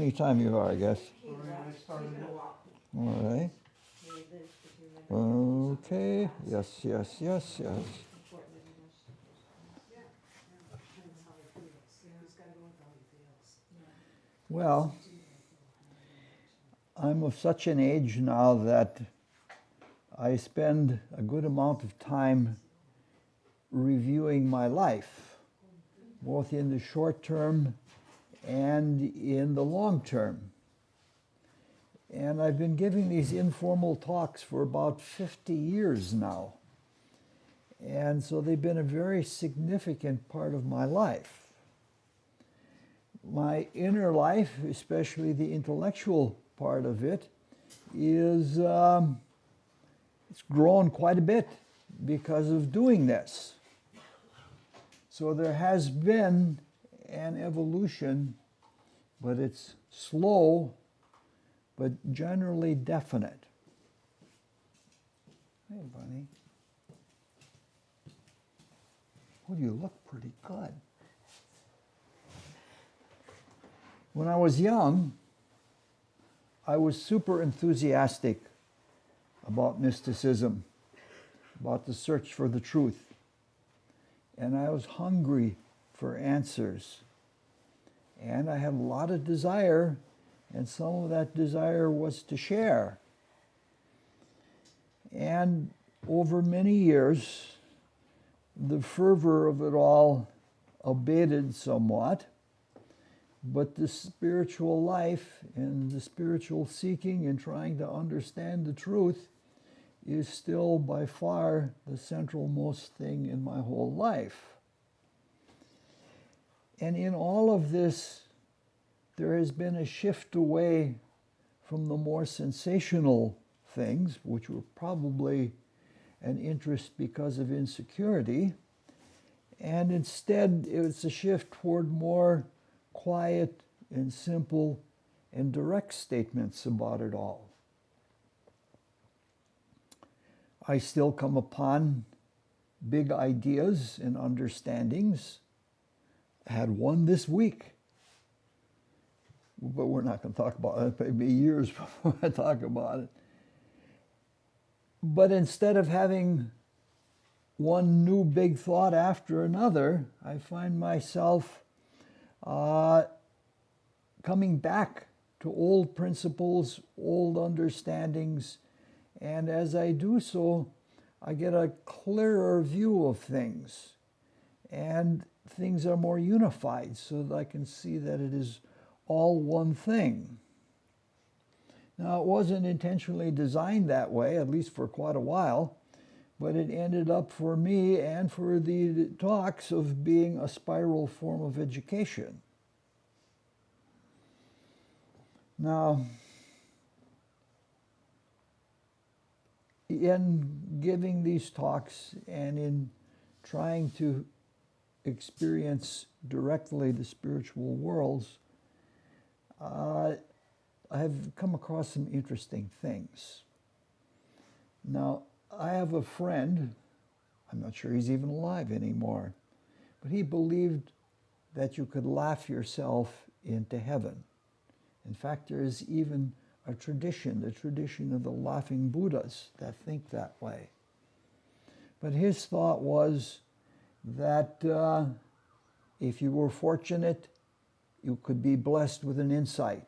anytime you are, I guess. All right. Okay. Yes, yes, yes, yes. Well, I'm of such an age now that I spend a good amount of time reviewing my life, both in the short term and in the long term. And I've been giving these informal talks for about 50 years now. And so they've been a very significant part of my life. My inner life, especially the intellectual part of it, is it's grown quite a bit because of doing this. So there has been an evolution, but it's slow, but generally definite. Hey, Bunny. Oh, you look pretty good. When I was young, I was super enthusiastic about mysticism, about the search for the truth. And I was hungry for answers. And I had a lot of desire, and some of that desire was to share. And over many years, the fervor of it all abated somewhat, but the spiritual life and the spiritual seeking and trying to understand the truth is still by far the centralmost thing in my whole life. And in all of this, there has been a shift away from the more sensational things, which were probably an interest because of insecurity, and instead it's a shift toward more quiet and simple and direct statements about it all. I still come upon big ideas and understandings. I had one this week, but we're not going to talk about it. It'll be years before I talk about it. But instead of having one new big thought after another, I find myself coming back to old principles, old understandings, and as I do so, I get a clearer view of things, and things are more unified so that I can see that it is all one thing. Now, it wasn't intentionally designed that way, at least for quite a while, but it ended up for me and for the talks of being a spiral form of education. Now, in giving these talks and in trying to experience directly the spiritual worlds, I have come across some interesting things. Now, I have a friend, I'm not sure he's even alive anymore, but he believed that you could laugh yourself into heaven. In fact, there is even a tradition, the tradition of the laughing Buddhas that think that way. But his thought was that if you were fortunate, you could be blessed with an insight.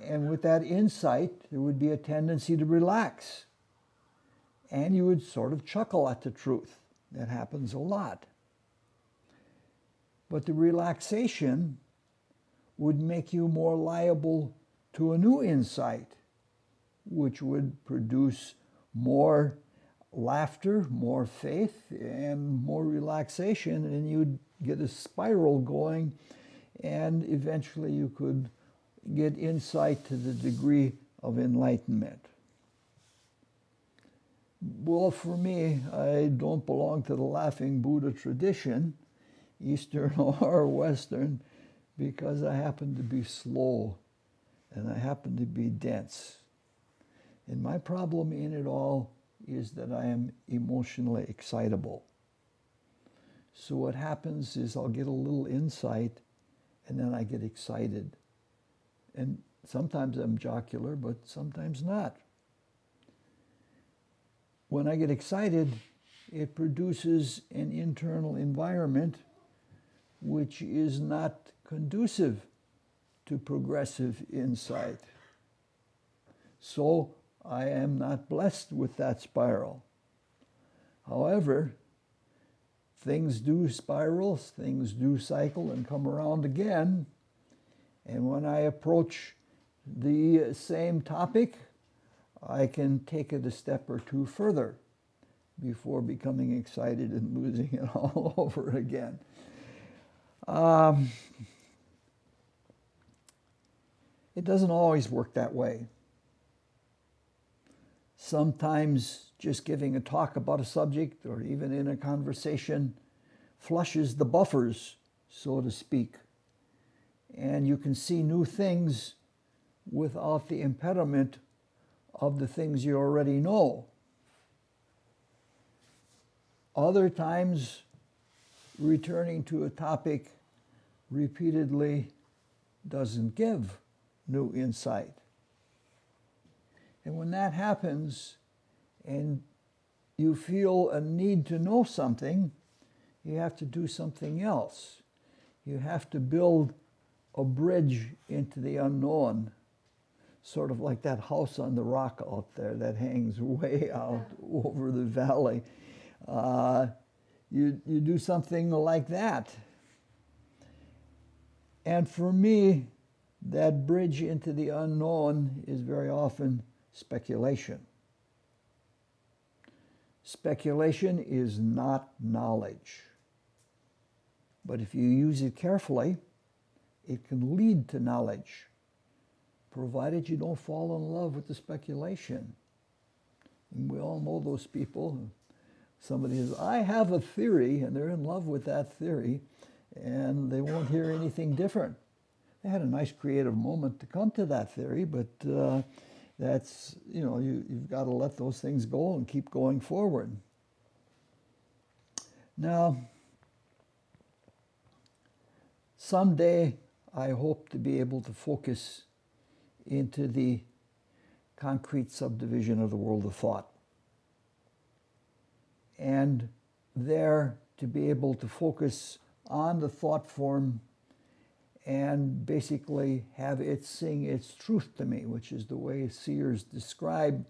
And with that insight, there would be a tendency to relax. And you would sort of chuckle at the truth. That happens a lot. But the relaxation would make you more liable to a new insight, which would produce more laughter, more faith, and more relaxation, and you'd get a spiral going, and eventually you could get insight to the degree of enlightenment. Well, for me, I don't belong to the laughing Buddha tradition, Eastern or Western, because I happen to be slow and I happen to be dense. And my problem in it all is that I am emotionally excitable. So what happens is I'll get a little insight and then I get excited And sometimes I'm jocular, but sometimes not. When I get excited, it produces an internal environment which is not conducive to progressive insight. So I am not blessed with that spiral. However, things do spiral, things do cycle and come around again. And when I approach the same topic, I can take it a step or two further before becoming excited and losing it all over again. It doesn't always work that way. Sometimes just giving a talk about a subject or even in a conversation flushes the buffers, so to speak. And you can see new things without the impediment of the things you already know. Other times, returning to a topic repeatedly doesn't give new insight. And when that happens and you feel a need to know something, you have to do something else. You have to build a bridge into the unknown, sort of like that house on the rock out there that hangs way out over the valley. You do something like that. And for me, that bridge into the unknown is very often speculation. Speculation is not knowledge. But if you use it carefully, it can lead to knowledge, provided you don't fall in love with the speculation. And we all know those people. Somebody says, I have a theory, and they're in love with that theory, and they won't hear anything different. They had a nice creative moment to come to that theory, but that's, you've got to let those things go and keep going forward. Now, someday I hope to be able to focus into the concrete subdivision of the world of thought. And there to be able to focus on the thought form and basically have it sing its truth to me, which is the way seers describe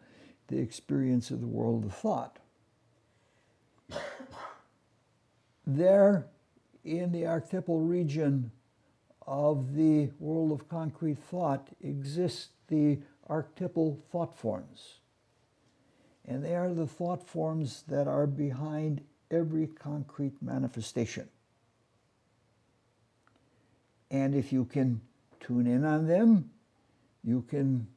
the experience of the world of thought. There, in the archetypal region of the world of concrete thought, exist the archetypal thought forms. And they are the thought forms that are behind every concrete manifestation. And if you can tune in on them, you can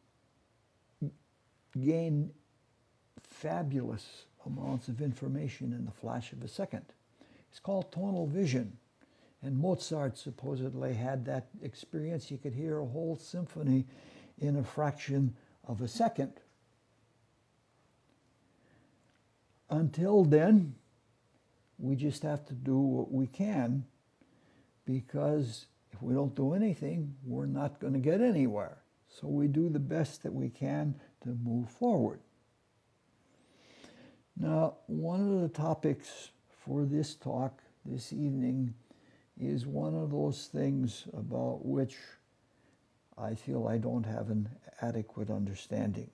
gain fabulous amounts of information in the flash of a second. It's called tonal vision. And Mozart supposedly had that experience. He could hear a whole symphony in a fraction of a second. Until then, we just have to do what we can, because if we don't do anything, we're not going to get anywhere. So we do the best that we can to move forward. Now, one of the topics for this talk this evening is one of those things about which I feel I don't have an adequate understanding.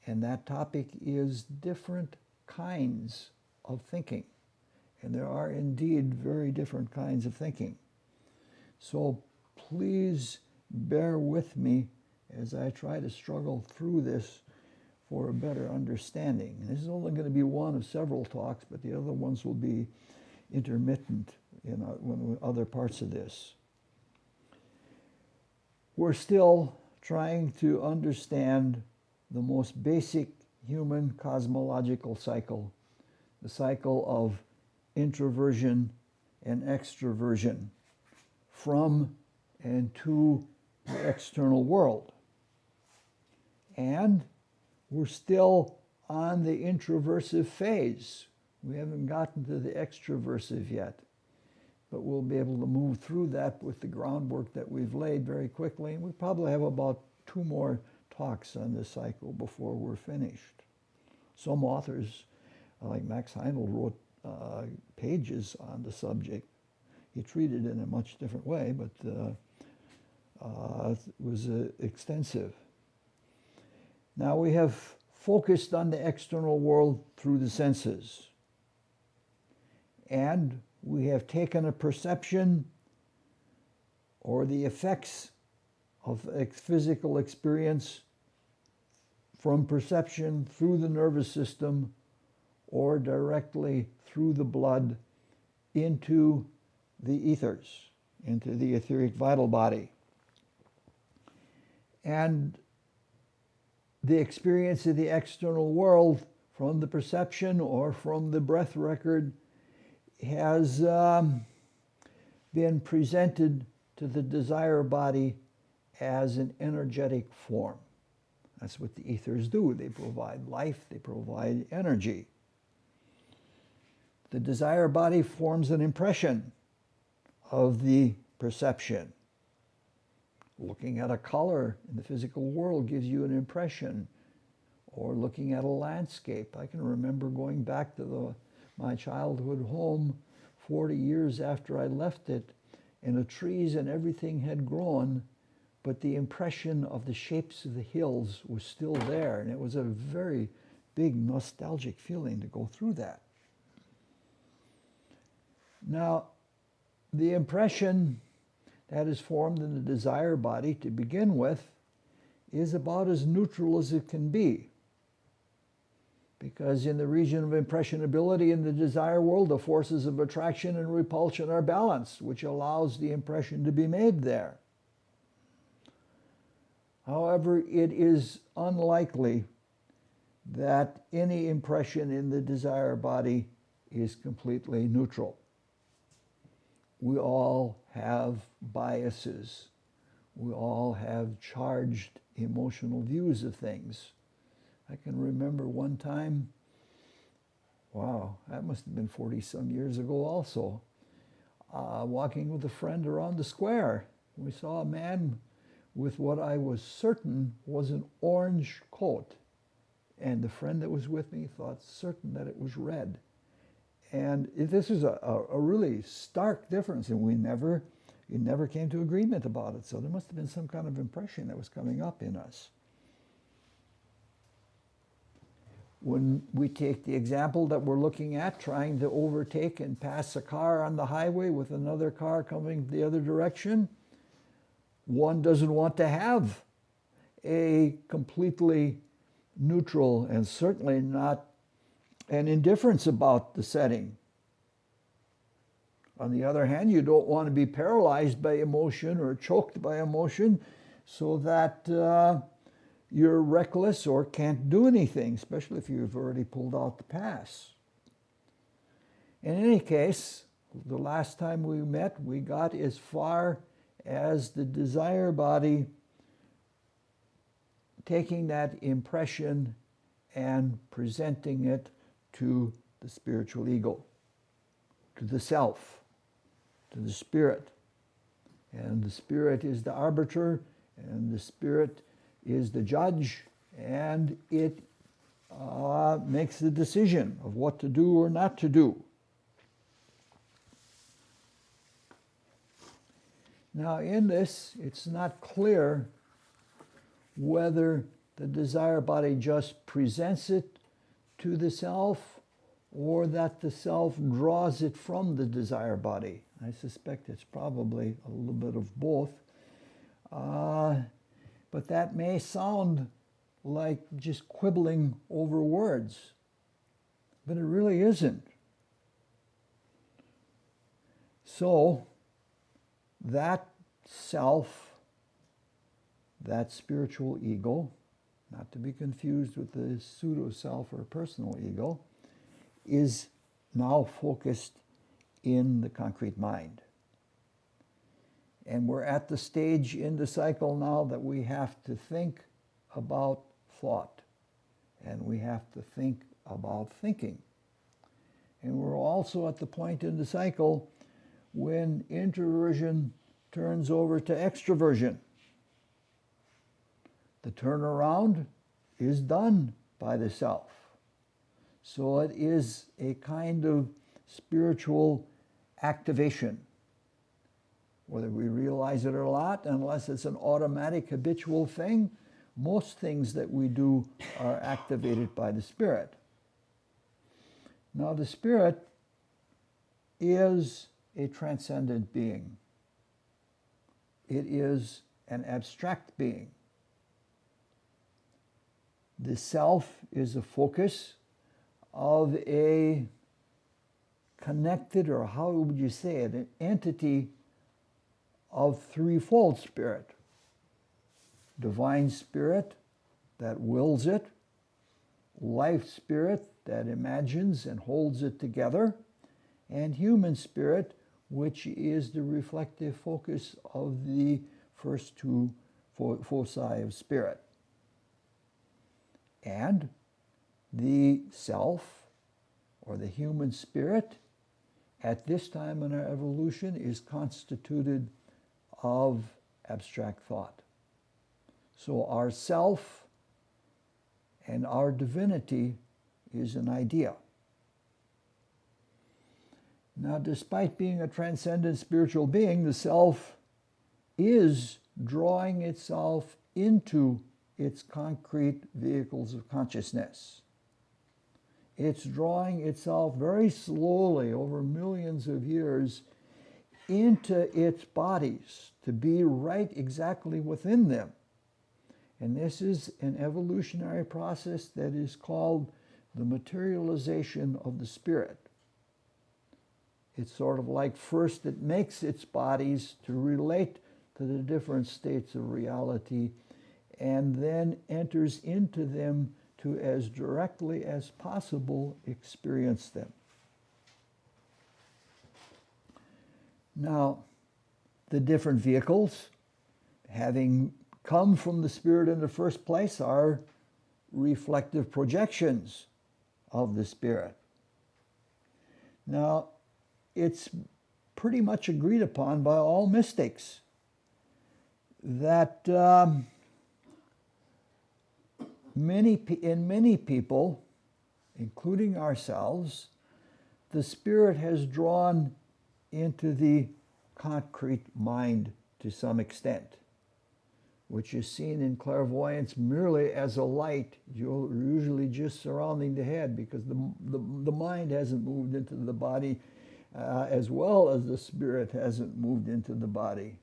And that topic is different kinds of thinking. And there are indeed very different kinds of thinking. So please bear with me as I try to struggle through this for a better understanding. And this is only going to be one of several talks, but the other ones will be intermittent in other parts of this. We're still trying to understand the most basic human cosmological cycle, the cycle of introversion and extroversion from and to the external world. And we're still on the introversive phase. We haven't gotten to the extroversive yet. but we'll be able to move through that with the groundwork that we've laid very quickly. And we probably have about 2 more talks on this cycle before we're finished. Some authors, like Max Heindel, wrote pages on the subject. He treated it in a much different way, but it was extensive. Now we have focused on the external world through the senses. And we have taken a perception or the effects of physical experience from perception through the nervous system or directly through the blood into the ethers, into the etheric vital body. And the experience of the external world from the perception or from the breath record has been presented to the desire body as an energetic form. That's what the ethers do. They provide life, they provide energy. The desire body forms an impression of the perception. Looking at a color in the physical world gives you an impression, or looking at a landscape. I can remember going back to my childhood home 40 years after I left it, and the trees and everything had grown, but the impression of the shapes of the hills was still there, and it was a very big nostalgic feeling to go through that. Now, the impression that is formed in the desire body to begin with is about as neutral as it can be. Because in the region of impressionability in the desire world, the forces of attraction and repulsion are balanced, which allows the impression to be made there. However, it is unlikely that any impression in the desire body is completely neutral. We all have biases. We all have charged emotional views of things. I can remember one time, wow, that must have been 40-some years ago also, walking with a friend around the square. We saw a man with what I was certain was an orange coat. And the friend that was with me thought certain that it was red. And this is a really stark difference, and it never came to agreement about it. So there must have been some kind of impression that was coming up in us. When we take the example that we're looking at, trying to overtake and pass a car on the highway with another car coming the other direction, one doesn't want to have a completely neutral and certainly not an indifference about the setting. On the other hand, you don't want to be paralyzed by emotion or choked by emotion so that you're reckless or can't do anything, especially if you've already pulled out the pass. In any case, the last time we met, we got as far as the desire body taking that impression and presenting it to the spiritual ego, to the self, to the spirit. And the spirit is the arbiter, and the spirit is the judge, and it makes the decision of what to do or not to do. Now in this, it's not clear whether the desire body just presents it to the self or that the self draws it from the desire body. I suspect it's probably a little bit of both. But that may sound like just quibbling over words, but it really isn't. So that self, that spiritual ego, not to be confused with the pseudo-self or personal ego, is now focused in the concrete mind. And we're at the stage in the cycle now that we have to think about thought, and we have to think about thinking. And we're also at the point in the cycle when introversion turns over to extroversion. The turnaround is done by the self. So it is a kind of spiritual activation. Whether we realize it or not, unless it's an automatic habitual thing, most things that we do are activated by the Spirit. Now the Spirit is a transcendent being. It is an abstract being. The self is a focus of a connected, or how would you say it, an entity of threefold spirit. Divine spirit that wills it, life spirit that imagines and holds it together, and human spirit, which is the reflective focus of the first two foci of spirit. And the self, or the human spirit, at this time in our evolution is constituted of abstract thought. So our self and our divinity is an idea. Now, despite being a transcendent spiritual being, the self is drawing itself into its concrete vehicles of consciousness. It's drawing itself very slowly over millions of years into its bodies to be right exactly within them. And this is an evolutionary process that is called the materialization of the spirit. It's sort of like first it makes its bodies to relate to the different states of reality, and then enters into them to, as directly as possible, experience them. Now, the different vehicles, having come from the Spirit in the first place, are reflective projections of the Spirit. Now, it's pretty much agreed upon by all mystics that in many people, including ourselves, the Spirit has drawn into the concrete mind to some extent, which is seen in clairvoyance merely as a light, usually just surrounding the head, because the mind hasn't moved into the body as well as the Spirit hasn't moved into the body.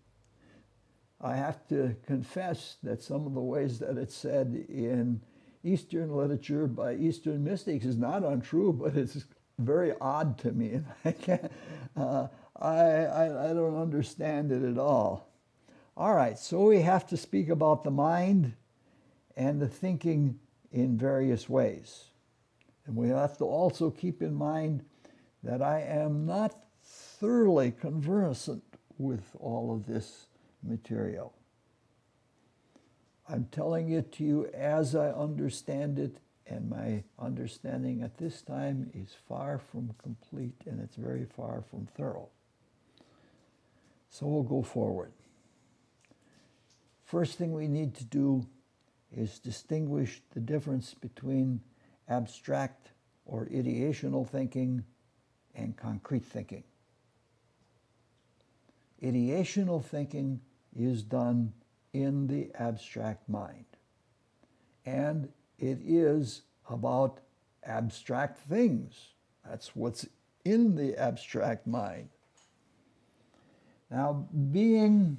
I have to confess that some of the ways that it's said in Eastern literature by Eastern mystics is not untrue, but it's very odd to me, and I can't. I don't understand it at all. All right, so we have to speak about the mind and the thinking in various ways. And we have to also keep in mind that I am not thoroughly conversant with all of this material. I'm telling it to you as I understand it, and my understanding at this time is far from complete, and it's very far from thorough. So we'll go forward. First thing we need to do is distinguish the difference between abstract or ideational thinking and concrete thinking. Ideational thinking is done in the abstract mind, and it is about abstract things. That's what's in the abstract mind. Now, being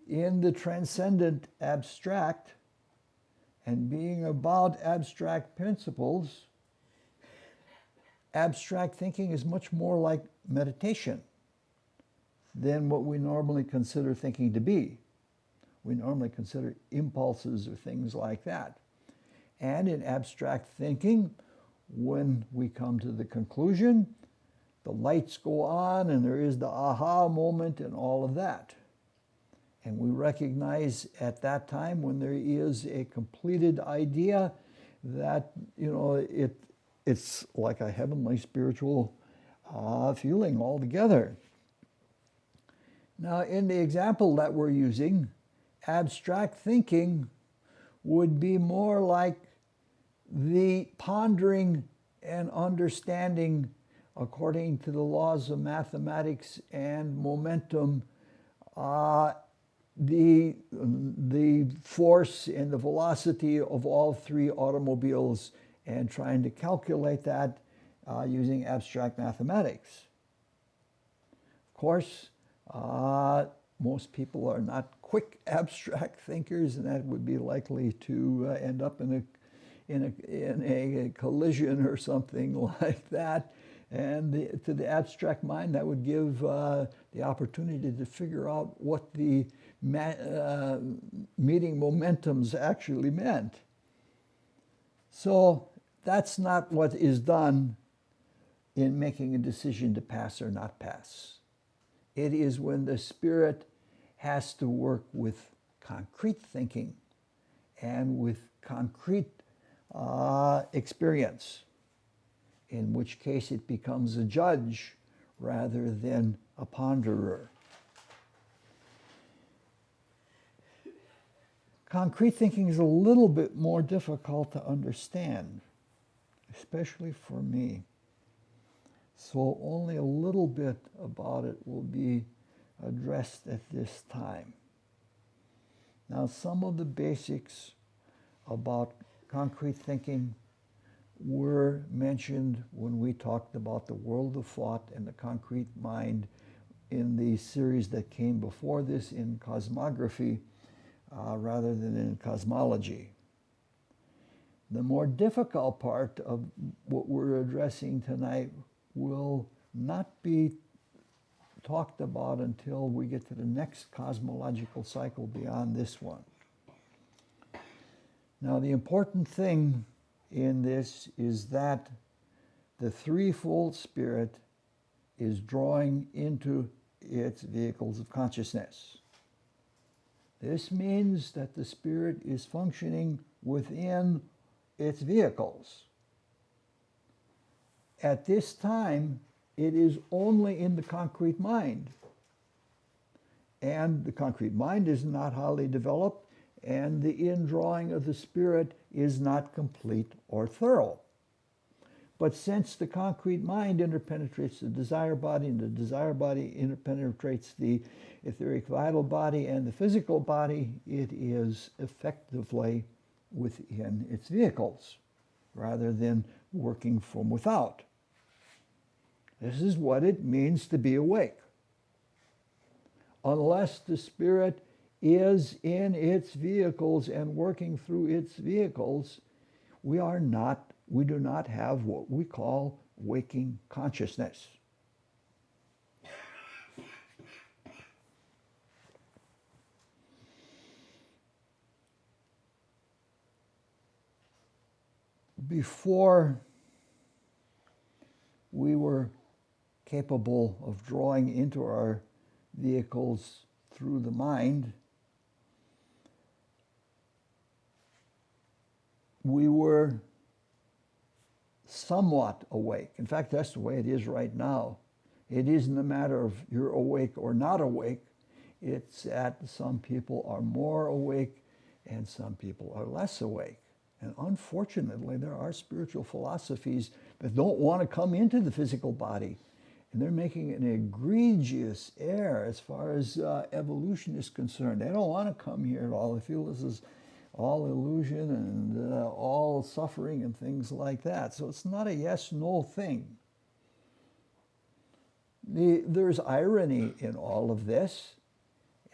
in the transcendent abstract and being about abstract principles, abstract thinking is much more like meditation than what we normally consider thinking to be. We normally consider impulses or things like that. And in abstract thinking, when we come to the conclusion, the lights go on and there is the aha moment and all of that. And we recognize at that time, when there is a completed idea, that, it's like a heavenly spiritual feeling altogether. Now, in the example that we're using, abstract thinking would be more like the pondering and understanding according to the laws of mathematics and momentum, the force and the velocity of all three automobiles, and trying to calculate that using abstract mathematics. Of course, most people are not quick abstract thinkers, and that would be likely to end up in a collision or something like that. And to the abstract mind, that would give the opportunity to figure out what the meeting momentums actually meant. So that's not what is done in making a decision to pass or not pass. It is when the spirit has to work with concrete thinking and with concrete experience, in which case it becomes a judge rather than a ponderer. Concrete thinking is a little bit more difficult to understand, especially for me. So only a little bit about it will be addressed at this time. Now, some of the basics about concrete thinking were mentioned when we talked about the world of thought and the concrete mind in the series that came before this in cosmography rather than in cosmology. The more difficult part of what we're addressing tonight will not be talked about until we get to the next cosmological cycle beyond this one. Now, the important thing in this is that the threefold spirit is drawing into its vehicles of consciousness. This means that the spirit is functioning within its vehicles. At this time, it is only in the concrete mind. And the concrete mind is not highly developed, and the indrawing of the spirit is not complete or thorough. But since the concrete mind interpenetrates the desire body, and the desire body interpenetrates the etheric vital body and the physical body, it is effectively within its vehicles, rather than working from without. This is what it means to be awake. Unless the spirit is in its vehicles and working through its vehicles, we do not have what we call waking consciousness. Before we were capable of drawing into our vehicles through the mind, we were somewhat awake. In fact, that's the way it is right now. It isn't a matter of you're awake or not awake. It's that some people are more awake and some people are less awake. And unfortunately, there are spiritual philosophies that don't want to come into the physical body. And they're making an egregious error as far as evolution is concerned. They don't want to come here at all. They feel this is all illusion and all suffering and things like that. So it's not a yes-no thing. There's irony in all of this.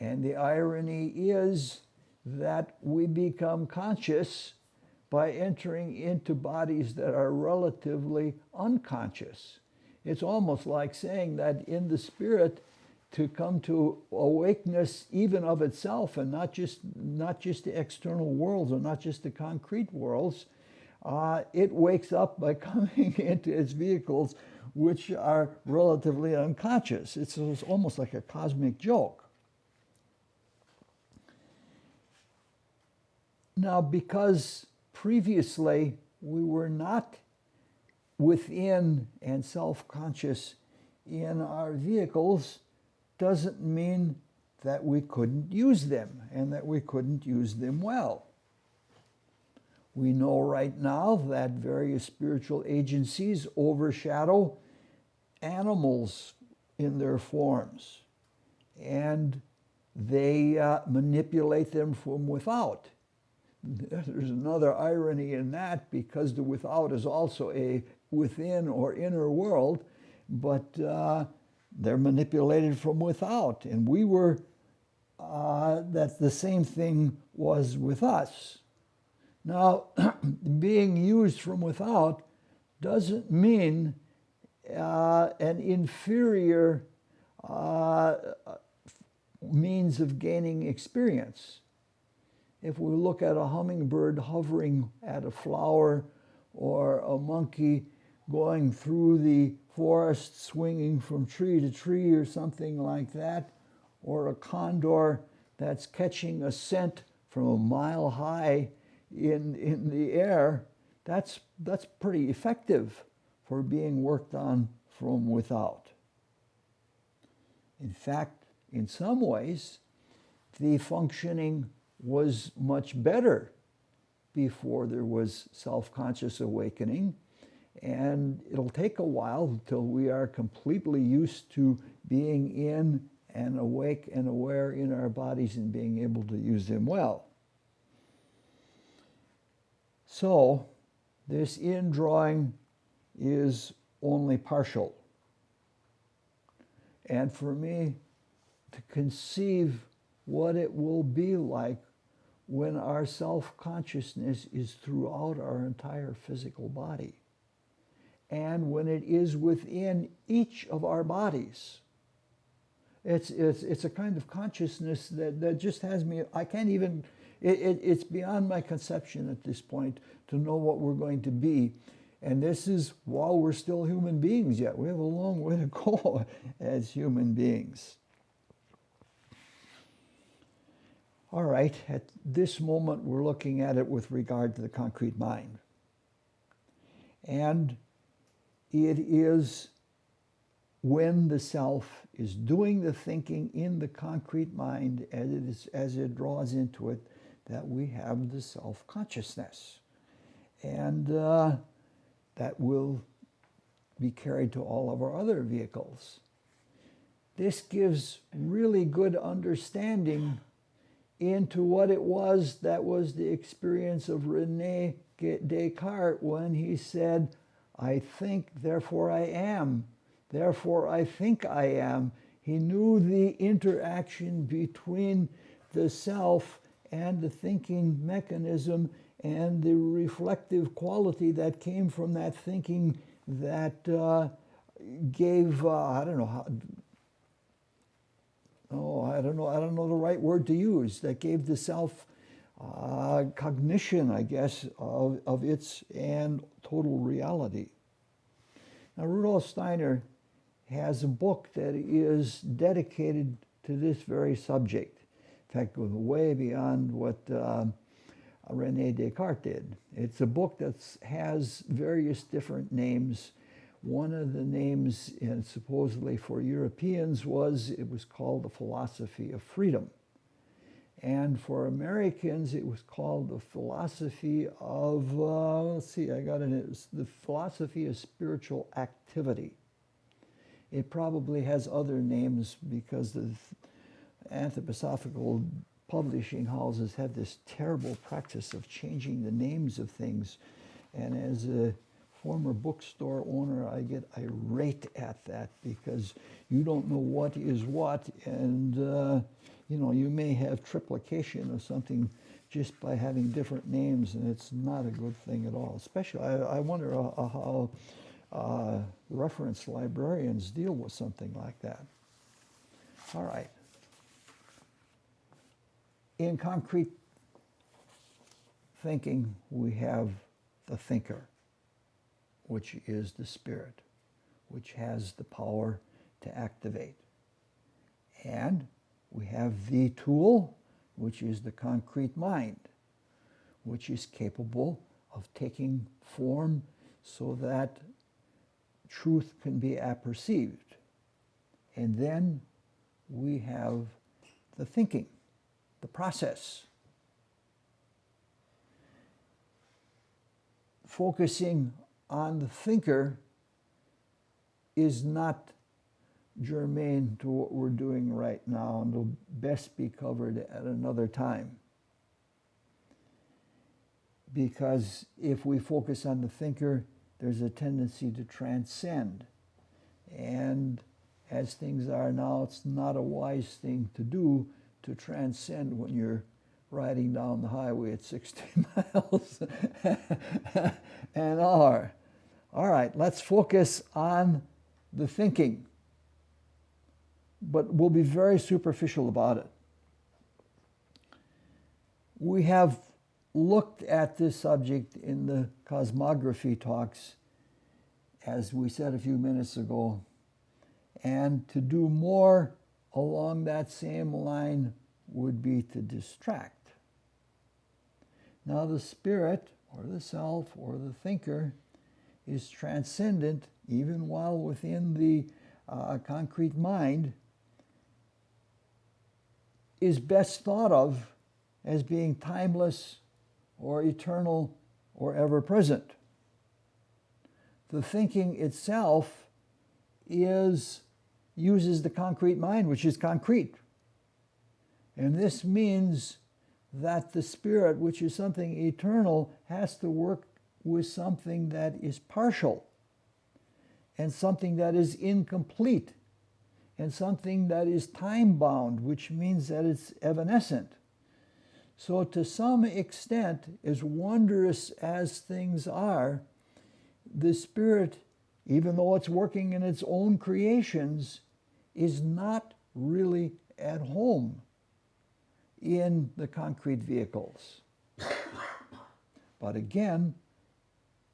And the irony is that we become conscious by entering into bodies that are relatively unconscious. It's almost like saying that in the spirit, to come to awakeness even of itself, and not just the external worlds or not just the concrete worlds, it wakes up by coming into its vehicles, which are relatively unconscious. It's almost like a cosmic joke. Now, because previously we were not within and self-conscious in our vehicles, doesn't mean that we couldn't use them and that we couldn't use them well. We know right now that various spiritual agencies overshadow animals in their forms, and they manipulate them from without. There's another irony in that, because the without is also a within or inner world, but they're manipulated from without. And we were, that the same thing was with us. Now, being used from without doesn't mean an inferior means of gaining experience. If we look at a hummingbird hovering at a flower, or a monkey going through the forest swinging from tree to tree or something like that, or a condor that's catching a scent from a mile high in the air, that's pretty effective for being worked on from without. In fact, in some ways, the functioning was much better before there was self-conscious awakening, and it'll take a while until we are completely used to being in and awake and aware in our bodies and being able to use them well. So, this indrawing is only partial. And for me to conceive what it will be like when our self-consciousness is throughout our entire physical body, and when it is within each of our bodies. It's a kind of consciousness that just has me, I can't even, it's beyond my conception at this point to know what we're going to be. And this is while we're still human beings yet. We have a long way to go as human beings. All right, at this moment we're looking at it with regard to the concrete mind. And it is when the self is doing the thinking in the concrete mind as it draws into it that we have the self-consciousness. And that will be carried to all of our other vehicles. This gives really good understanding into what it was that was the experience of René Descartes when he said, I think, therefore I am. Therefore I think I am. He knew the interaction between the self and the thinking mechanism and the reflective quality that came from that thinking that gave, I don't know the right word to use, that gave the self cognition, I guess, of its and total reality. Now, Rudolf Steiner has a book that is dedicated to this very subject. In fact, goes way beyond what René Descartes did. It's a book that has various different names. One of the names, and supposedly for Europeans, was called The Philosophy of Freedom. And for Americans, it was called The Philosophy of, The Philosophy of Spiritual Activity. It probably has other names because the anthroposophical publishing houses have this terrible practice of changing the names of things. And as a former bookstore owner, I get irate at that because you don't know what is what, and you may have triplication or something just by having different names, and it's not a good thing at all. Especially, I wonder how reference librarians deal with something like that. All right. In concrete thinking, we have the thinker, which is the spirit, which has the power to activate. And we have the tool, which is the concrete mind, which is capable of taking form so that truth can be apperceived. And then we have the thinking, the process. Focusing on the thinker is not germane to what we're doing right now, and will best be covered at another time. Because if we focus on the thinker, there's a tendency to transcend. And as things are now, it's not a wise thing to do to transcend when you're riding down the highway at 60 miles an hour. All right, let's focus on the thinking. But we'll be very superficial about it. We have looked at this subject in the cosmography talks, as we said a few minutes ago, and to do more along that same line would be to distract. Now the spirit, or the self, or the thinker, is transcendent even while within the concrete mind, is best thought of as being timeless or eternal or ever present. The thinking itself uses the concrete mind, which is concrete. And this means that the spirit, which is something eternal, has to work with something that is partial, and something that is incomplete, and something that is time-bound, which means that it's evanescent. So to some extent, as wondrous as things are, the spirit, even though it's working in its own creations, is not really at home in the concrete vehicles. But again,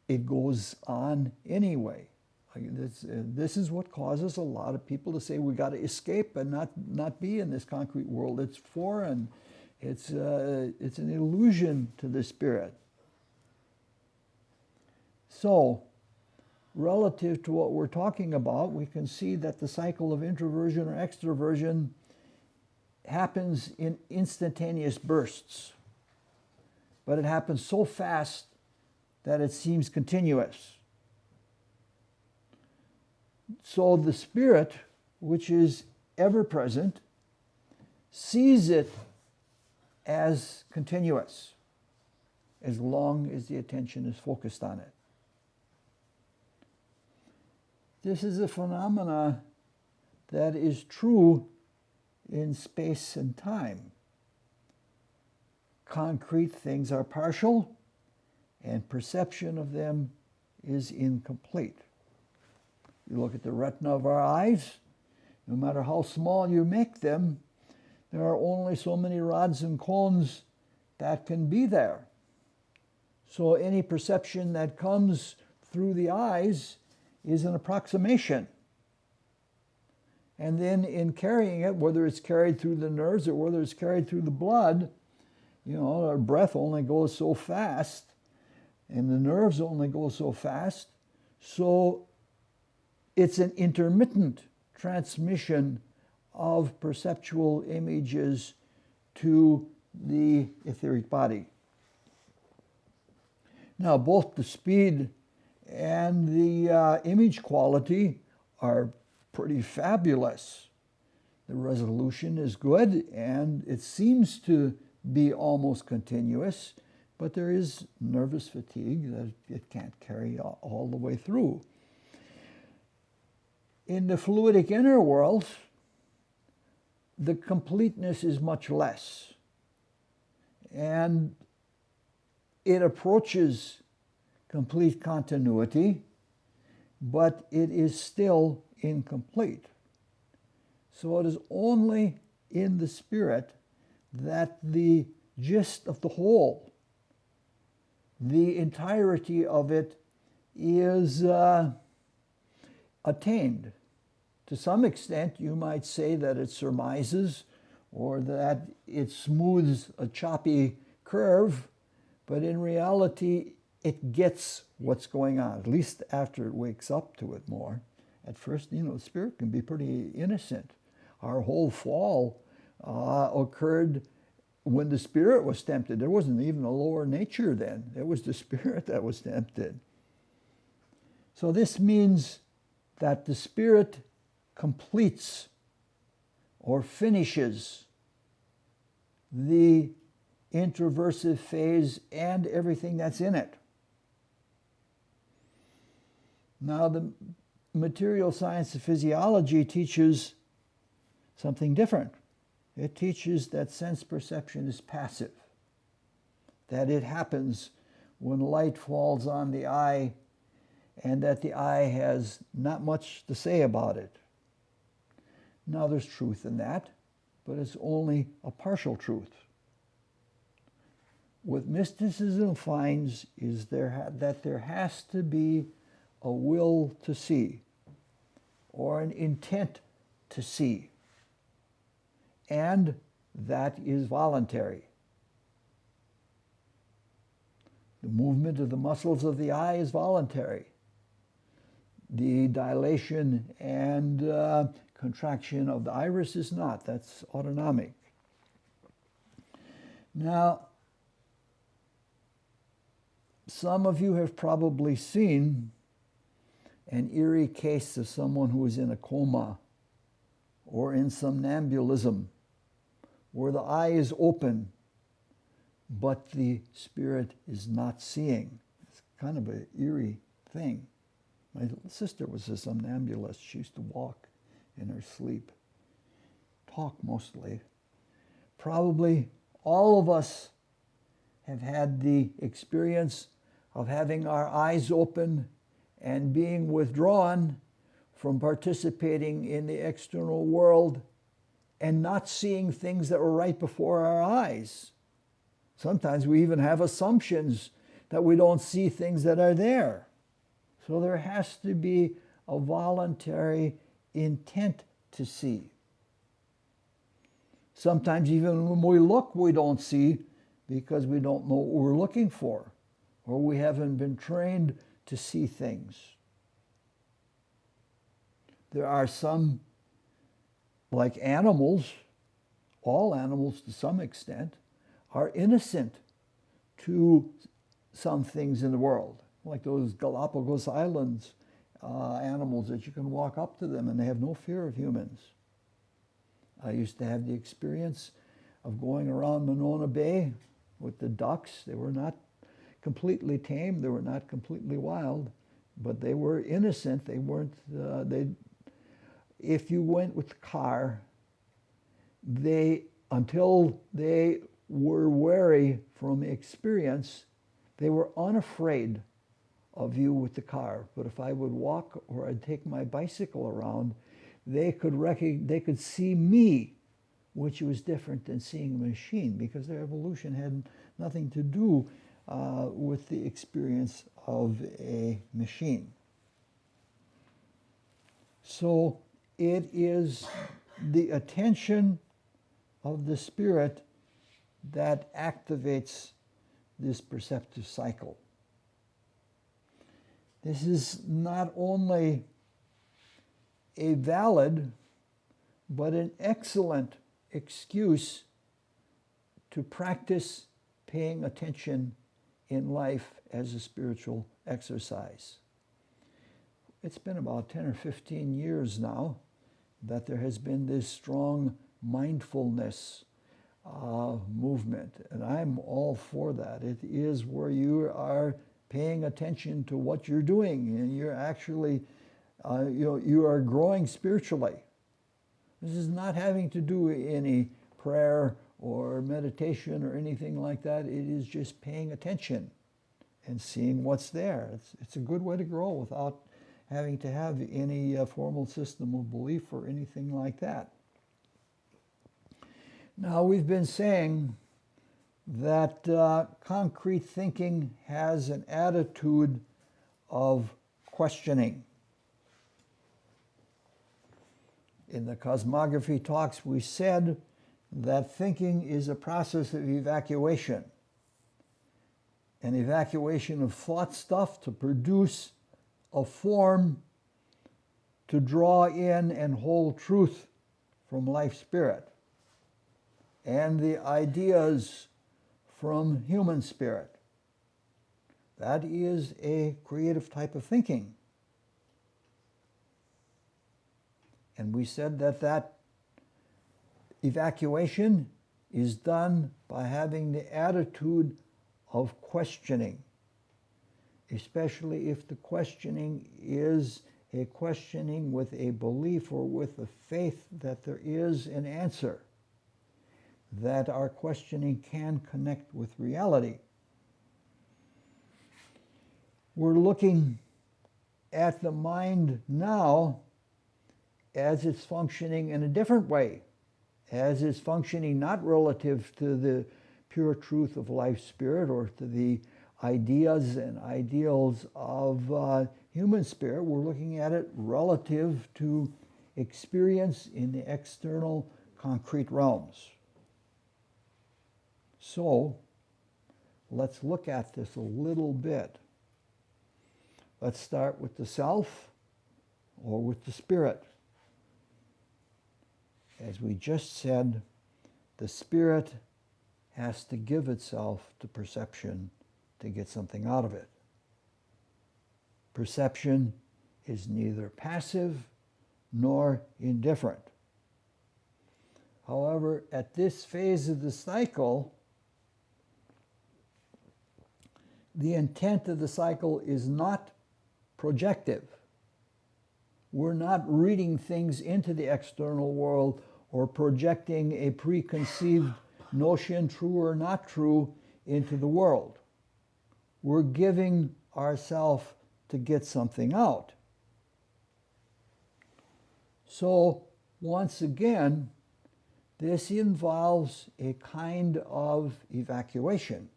it goes on anyway. This is what causes a lot of people to say we got to escape and not be in this concrete world. It's foreign. It's an illusion to the spirit. So, relative to what we're talking about, we can see that the cycle of introversion or extroversion happens in instantaneous bursts. But it happens so fast that it seems continuous. So the spirit, which is ever present, sees it as continuous, as long as the attention is focused on it. This is a phenomena that is true in space and time. Concrete things are partial, and perception of them is incomplete. You look at the retina of our eyes, no matter how small you make them, there are only so many rods and cones that can be there. So any perception that comes through the eyes is an approximation. And then in carrying it, whether it's carried through the nerves or whether it's carried through the blood, our breath only goes so fast, and the nerves only go so fast. So it's an intermittent transmission of perceptual images to the etheric body. Now, both the speed and the image quality are pretty fabulous. The resolution is good, and it seems to be almost continuous, but there is nervous fatigue that it can't carry all the way through. In the fluidic inner world, the completeness is much less, and it approaches complete continuity, but it is still incomplete. So it is only in the spirit that the gist of the whole, the entirety of it, is attained. To some extent, you might say that it surmises or that it smooths a choppy curve, but in reality, it gets what's going on, at least after it wakes up to it more. At first, the spirit can be pretty innocent. Our whole fall occurred when the spirit was tempted. There wasn't even a lower nature then. It was the spirit that was tempted. So this means that the spirit completes or finishes the introversive phase and everything that's in it. Now, the material science of physiology teaches something different. It teaches that sense perception is passive, that it happens when light falls on the eye and that the eye has not much to say about it. Now, there's truth in that, but it's only a partial truth. What mysticism finds is that there has to be a will to see or an intent to see, and that is voluntary. The movement of the muscles of the eye is voluntary. The dilation and contraction of the iris is not. That's autonomic. Now, some of you have probably seen an eerie case of someone who is in a coma or in somnambulism, where the eye is open, but the spirit is not seeing. It's kind of an eerie thing. My sister was a somnambulist. She used to walk in her sleep, talk mostly. Probably all of us have had the experience of having our eyes open and being withdrawn from participating in the external world and not seeing things that were right before our eyes. Sometimes we even have assumptions that we don't see things that are there. So there has to be a voluntary intent to see. Sometimes even when we look, we don't see because we don't know what we're looking for, or we haven't been trained to see things. There are some, like animals, all animals to some extent, are innocent to some things in the world, like those Galapagos Islands animals that you can walk up to them and they have no fear of humans. I used to have the experience of going around Monona Bay with the ducks. They were not completely tame, they were not completely wild, but they were innocent. They weren't, if you went with the car, until they were wary from experience, they were unafraid of you with the car. But if I would walk or I'd take my bicycle around, they could see me, which was different than seeing a machine, because their evolution had nothing to do with the experience of a machine. So it is the attention of the spirit that activates this perceptive cycle. This is not only a valid, but an excellent excuse to practice paying attention in life as a spiritual exercise. It's been about 10 or 15 years now that there has been this strong mindfulness movement, and I'm all for that. It is where you are paying attention to what you're doing, and you're actually, you are growing spiritually. This is not having to do with any prayer or meditation or anything like that. It is just paying attention and seeing what's there. It's a good way to grow without having to have any formal system of belief or anything like that. Now, we've been saying that concrete thinking has an attitude of questioning. In the cosmography talks, we said that thinking is a process of evacuation. An evacuation of thought stuff to produce a form to draw in and hold truth from life spirit, and the ideas from human spirit. That is a creative type of thinking. And we said that that evacuation is done by having the attitude of questioning, especially if the questioning is a questioning with a belief or with a faith that there is an answer, that our questioning can connect with reality. We're looking at the mind now as it's functioning in a different way, as it's functioning not relative to the pure truth of life spirit or to the ideas and ideals of human spirit. We're looking at it relative to experience in the external concrete realms. So let's look at this a little bit. Let's start with the self or with the spirit. As we just said, the spirit has to give itself to perception to get something out of it. Perception is neither passive nor indifferent. However, at this phase of the cycle, the intent of the cycle is not projective. We're not reading things into the external world or projecting a preconceived notion, true or not true, into the world. We're giving ourselves to get something out. So, once again, this involves a kind of evacuation.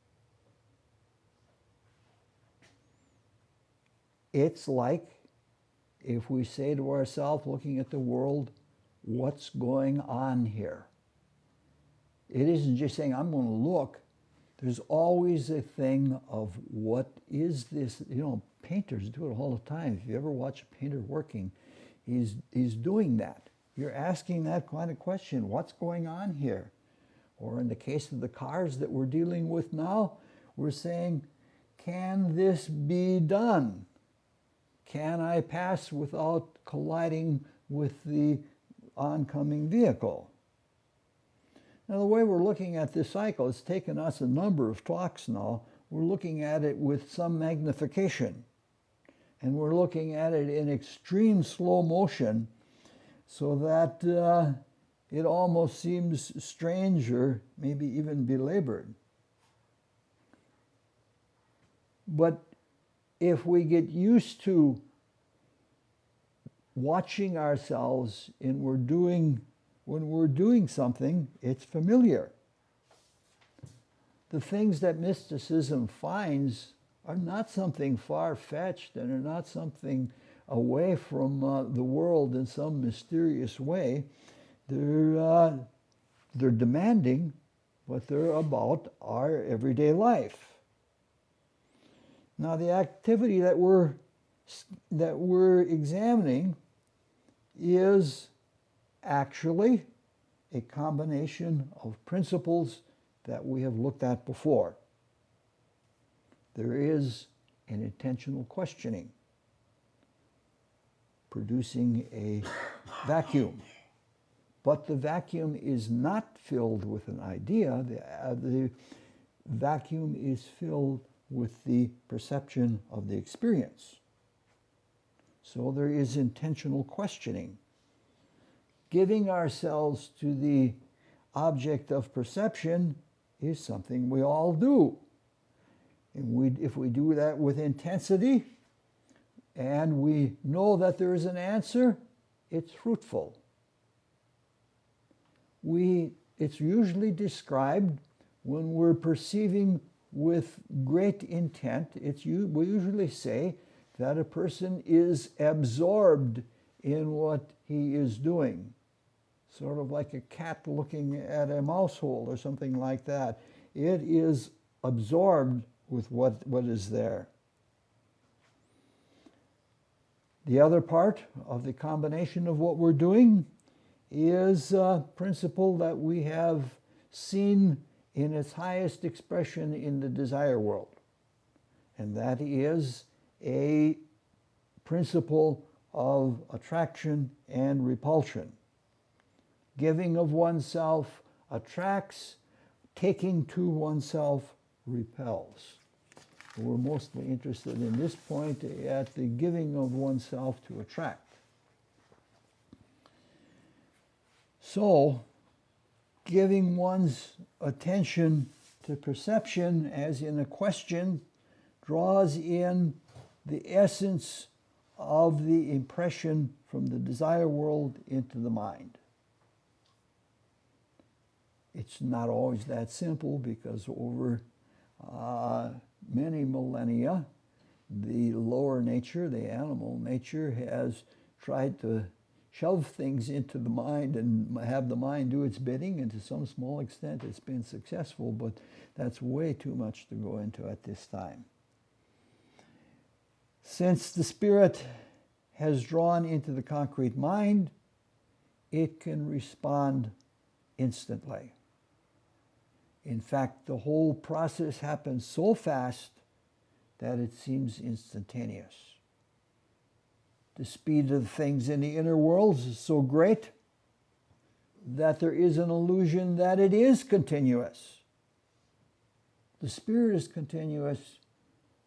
It's like if we say to ourselves, looking at the world, what's going on here? It isn't just saying, I'm going to look. There's always a thing of what is this? You know, painters do it all the time. If you ever watch a painter working, he's doing that. You're asking that kind of question, what's going on here? Or in the case of the cars that we're dealing with now, we're saying, can this be done? Can I pass without colliding with the oncoming vehicle? Now, the way we're looking at this cycle, it's taken us a number of talks now. We're looking at it with some magnification. And we're looking at it in extreme slow motion so that it almost seems strange or maybe even belabored. But if we get used to watching ourselves and when we're doing something, it's familiar. The things that mysticism finds are not something far-fetched and are not something away from the world in some mysterious way. They're demanding, but they're about our everyday life. Now, the activity that we're examining is actually a combination of principles that we have looked at before. There is an intentional questioning, producing a vacuum. But the vacuum is not filled with an idea. The vacuum is filled with the perception of the experience. So there is intentional questioning. Giving ourselves to the object of perception is something we all do. And if we do that with intensity and we know that there is an answer, it's fruitful. It's usually described when we're perceiving with great intent. We usually say that a person is absorbed in what he is doing. Sort of like a cat looking at a mouse hole or something like that. It is absorbed with what is there. The other part of the combination of what we're doing is a principle that we have seen in its highest expression in the desire world. And that is a principle of attraction and repulsion. Giving of oneself attracts, taking to oneself repels. We're mostly interested in this point at the giving of oneself to attract. So, giving one's attention to perception, as in a question, draws in the essence of the impression from the desire world into the mind. It's not always that simple, because over many millennia, the lower nature, the animal nature, has tried to shove things into the mind and have the mind do its bidding, and to some small extent it's been successful, but that's way too much to go into at this time. Since the spirit has drawn into the concrete mind, it can respond instantly. In fact, the whole process happens so fast that it seems instantaneous. The speed of things in the inner worlds is so great that there is an illusion that it is continuous. The spirit is continuous,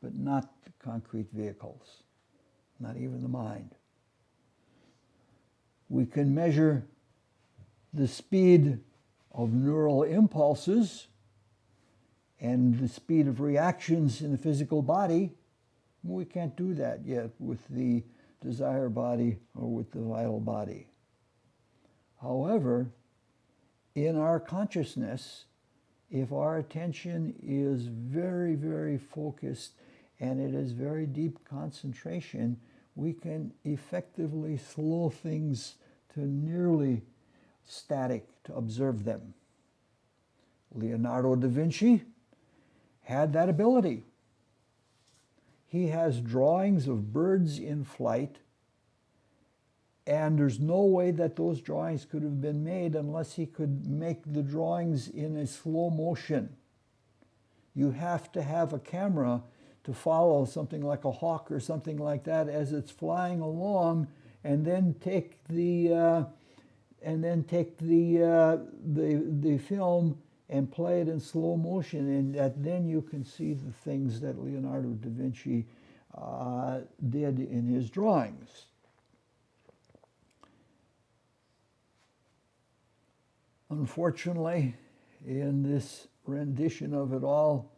but not the concrete vehicles, not even the mind. We can measure the speed of neural impulses and the speed of reactions in the physical body. We can't do that yet with the desire body or with the vital body. However, in our consciousness, if our attention is very, very focused and it is very deep concentration, we can effectively slow things to nearly static to observe them. Leonardo da Vinci had that ability. He has drawings of birds in flight, and there's no way that those drawings could have been made unless he could make the drawings in a slow motion. You have to have a camera to follow something like a hawk or something like that as it's flying along, and then take the film and play it in slow motion, and then you can see the things that Leonardo da Vinci did in his drawings. Unfortunately, in this rendition of it all,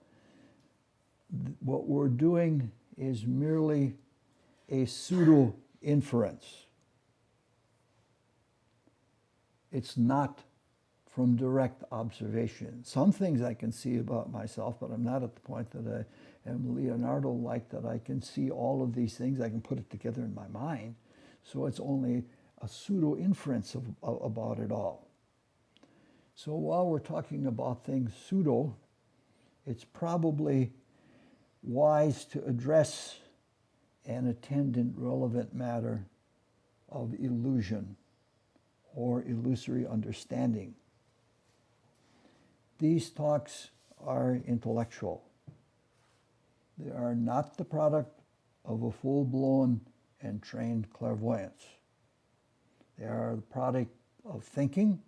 what we're doing is merely a pseudo-inference. It's not from direct observation. Some things I can see about myself, but I'm not at the point that I am Leonardo-like, that I can see all of these things. I can put it together in my mind. So it's only a pseudo-inference about it all. So while we're talking about things pseudo, it's probably wise to address an attendant relevant matter of illusion or illusory understanding. These talks are intellectual. They are not the product of a full-blown and trained clairvoyance. They are the product of thinking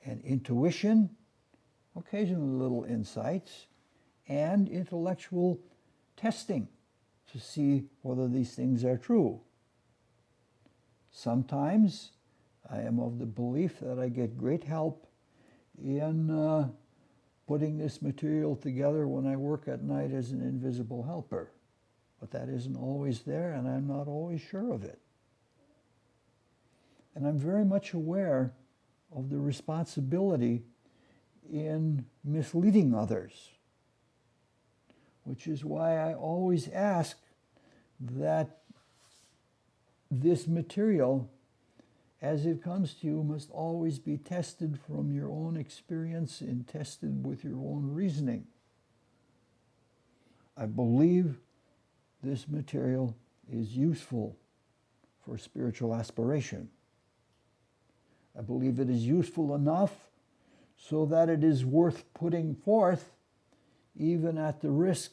and intuition, occasionally little insights, and intellectual testing to see whether these things are true. Sometimes I am of the belief that I get great help in putting this material together when I work at night as an invisible helper. But that isn't always there, and I'm not always sure of it. And I'm very much aware of the responsibility in misleading others, which is why I always ask that this material, as it comes to you, must always be tested from your own experience and tested with your own reasoning. I believe this material is useful for spiritual aspiration. I believe it is useful enough so that it is worth putting forth, even at the risk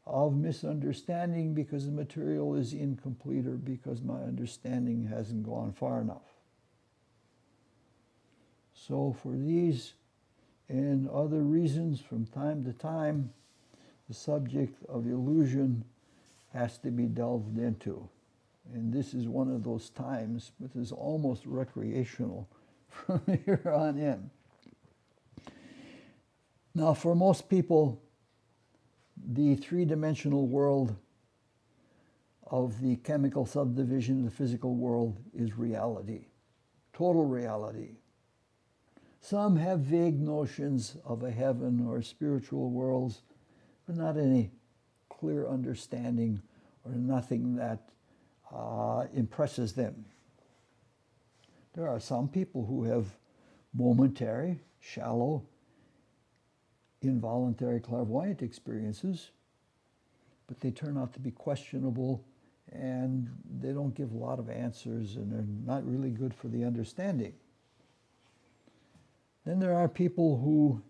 of misunderstanding because the material is incomplete or because my understanding hasn't gone far enough. So for these and other reasons, from time to time, the subject of illusion has to be delved into. And this is one of those times, which is almost recreational from here on in. Now, for most people, the three-dimensional world of the chemical subdivision of the physical world is reality, total reality. Some have vague notions of a heaven or spiritual worlds, but not any clear understanding or nothing that impresses them. There are some people who have momentary, shallow, involuntary clairvoyant experiences, but they turn out to be questionable and they don't give a lot of answers and they're not really good for the understanding. Then there are people who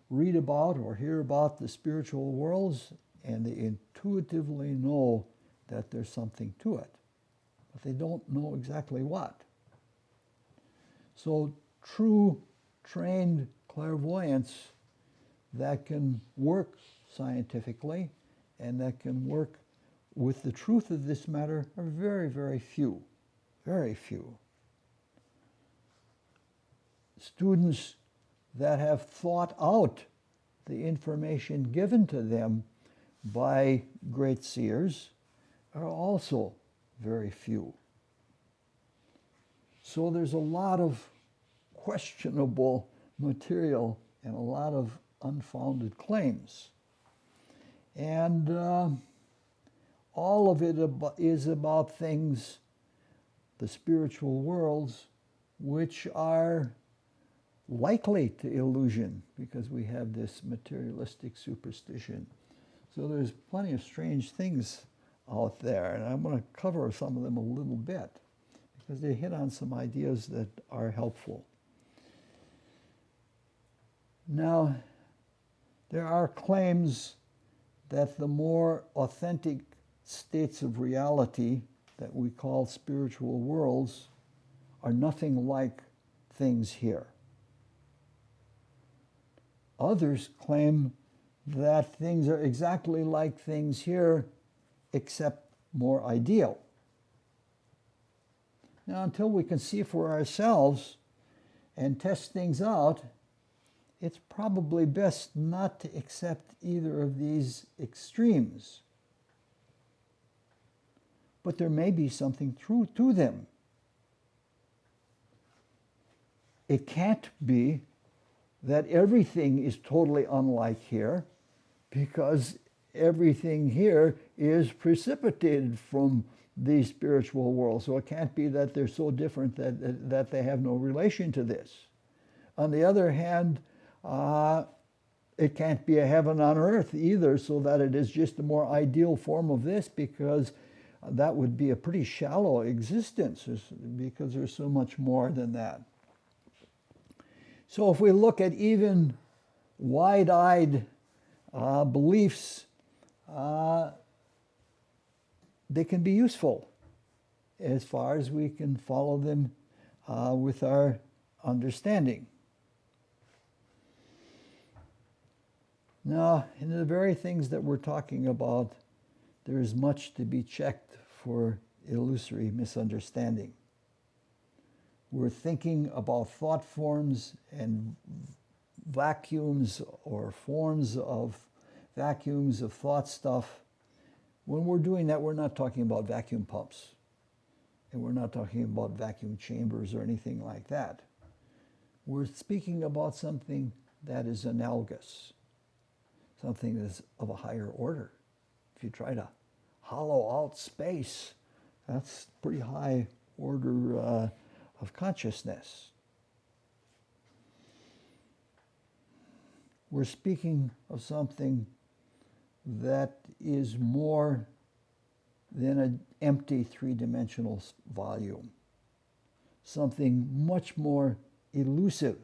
read about or hear about the spiritual worlds and they intuitively know that there's something to it, but they don't know exactly what. So true trained clairvoyance that can work scientifically and that can work with the truth of this matter are very, very few. Very few. Students that have thought out the information given to them by great seers are also very few. So there's a lot of questionable material and a lot of unfounded claims. And all of it is about things, the spiritual worlds, which are likely to illusion because we have this materialistic superstition. So there's plenty of strange things out there, and I'm going to cover some of them a little bit because they hit on some ideas that are helpful. Now, there are claims that the more authentic states of reality that we call spiritual worlds are nothing like things here. Others claim that things are exactly like things here, except more ideal. Now, until we can see for ourselves and test things out, it's probably best not to accept either of these extremes. But there may be something true to them. It can't be that everything is totally unlike here, because everything here is precipitated from the spiritual world. So it can't be that they're so different that they have no relation to this. On the other hand, it can't be a heaven on earth either, so that it is just a more ideal form of this, because that would be a pretty shallow existence, because there's so much more than that. So if we look at even wide-eyed beliefs, they can be useful as far as we can follow them with our understanding. Now, in the very things that we're talking about, there is much to be checked for illusory misunderstanding. We're thinking about thought forms and vacuums or forms of vacuums of thought stuff. When we're doing that, we're not talking about vacuum pumps. And we're not talking about vacuum chambers or anything like that. We're speaking about something that is analogous, something that's of a higher order. If you try to hollow out space, that's pretty high order of consciousness. We're speaking of something that is more than an empty three-dimensional volume. something much more elusive,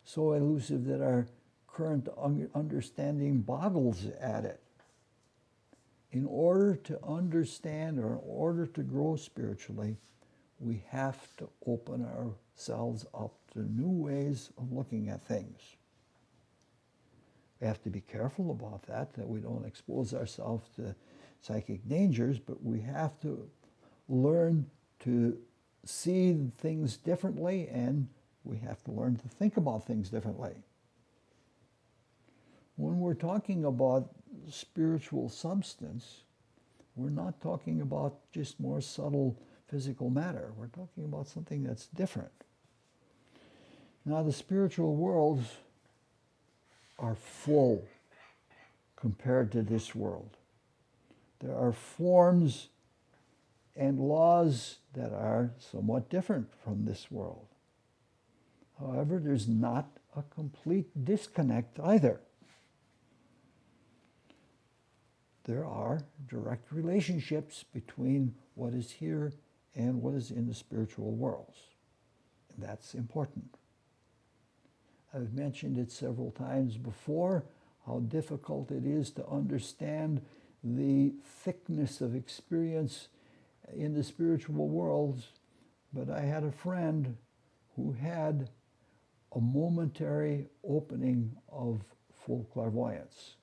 so elusive that our current understanding boggles at it. In order to understand or in order to grow spiritually, we have to open ourselves up to new ways of looking at things. We have to be careful about that we don't expose ourselves to psychic dangers, but we have to learn to see things differently, and we have to learn to think about things differently. When we're talking about spiritual substance, we're not talking about just more subtle physical matter. We're talking about something that's different. Now, the spiritual worlds are full compared to this world. There are forms and laws that are somewhat different from this world. However, there's not a complete disconnect either. There are direct relationships between what is here and what is in the spiritual worlds. And that's important. I've mentioned it several times before, how difficult it is to understand the thickness of experience in the spiritual worlds. But I had a friend who had a momentary opening of full clairvoyance.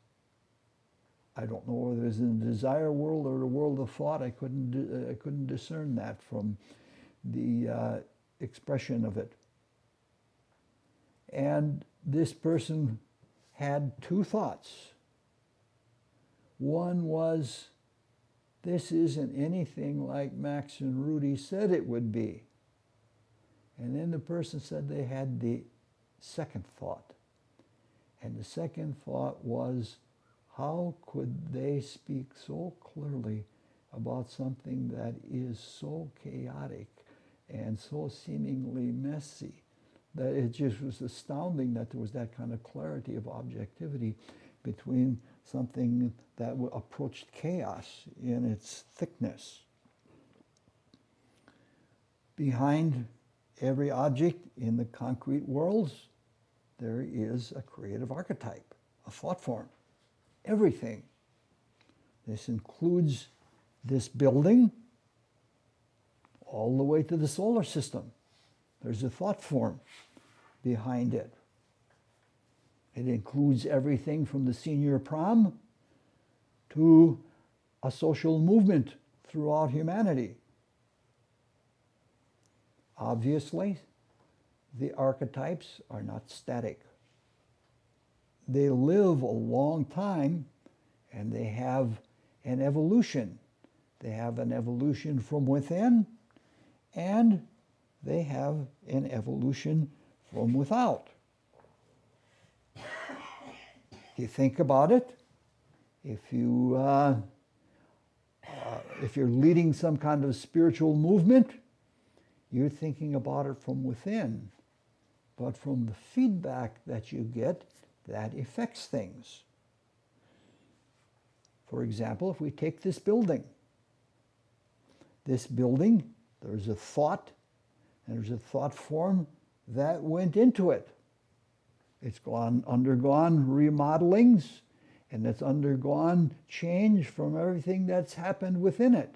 I don't know whether it was in the desire world or the world of thought. I couldn't discern that from the expression of it. And this person had two thoughts. One was, this isn't anything like Max and Rudy said it would be. And then the person said they had the second thought. And the second thought was, how could they speak so clearly about something that is so chaotic and so seemingly messy, that it just was astounding that there was that kind of clarity of objectivity between something that approached chaos in its thickness. Behind every object in the concrete worlds, there is a creative archetype, a thought form. Everything. This includes this building all the way to the solar system. There's a thought form behind it. It includes everything from the senior prom to a social movement throughout humanity. Obviously, the archetypes are not static. They live a long time, and they have an evolution. They have an evolution from within, and they have an evolution from without. If you think about it, if you're leading some kind of spiritual movement, you're thinking about it from within. But from the feedback that you get, that affects things. For example, if we take this building, there's a thought, and there's a thought form that went into it. It's undergone remodelings, and it's undergone change from everything that's happened within it.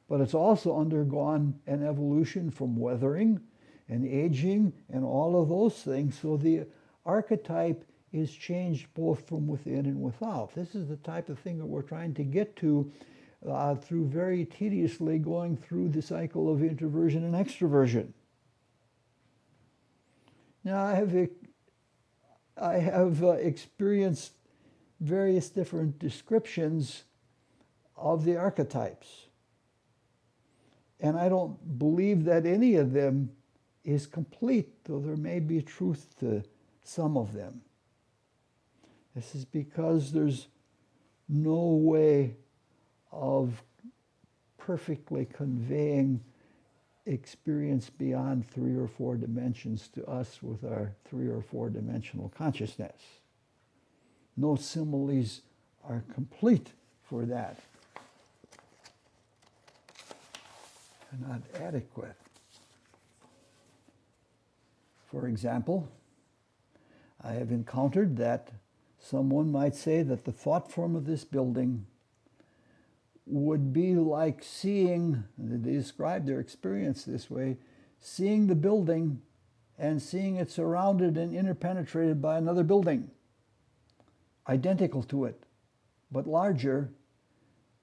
But it's also undergone an evolution from weathering and aging and all of those things. So the archetype is changed both from within and without. This is the type of thing that we're trying to get to through very tediously going through the cycle of introversion and extroversion. Now, I have experienced various different descriptions of the archetypes. And I don't believe that any of them is complete, though there may be truth to some of them. This is because there's no way of perfectly conveying experience beyond 3 or 4 dimensions to us with our 3 or 4 dimensional consciousness. No similes are complete for that. are not adequate. For example, I have encountered that someone might say that the thought form of this building would be like seeing, they describe their experience this way, seeing the building and seeing it surrounded and interpenetrated by another building, identical to it, but larger,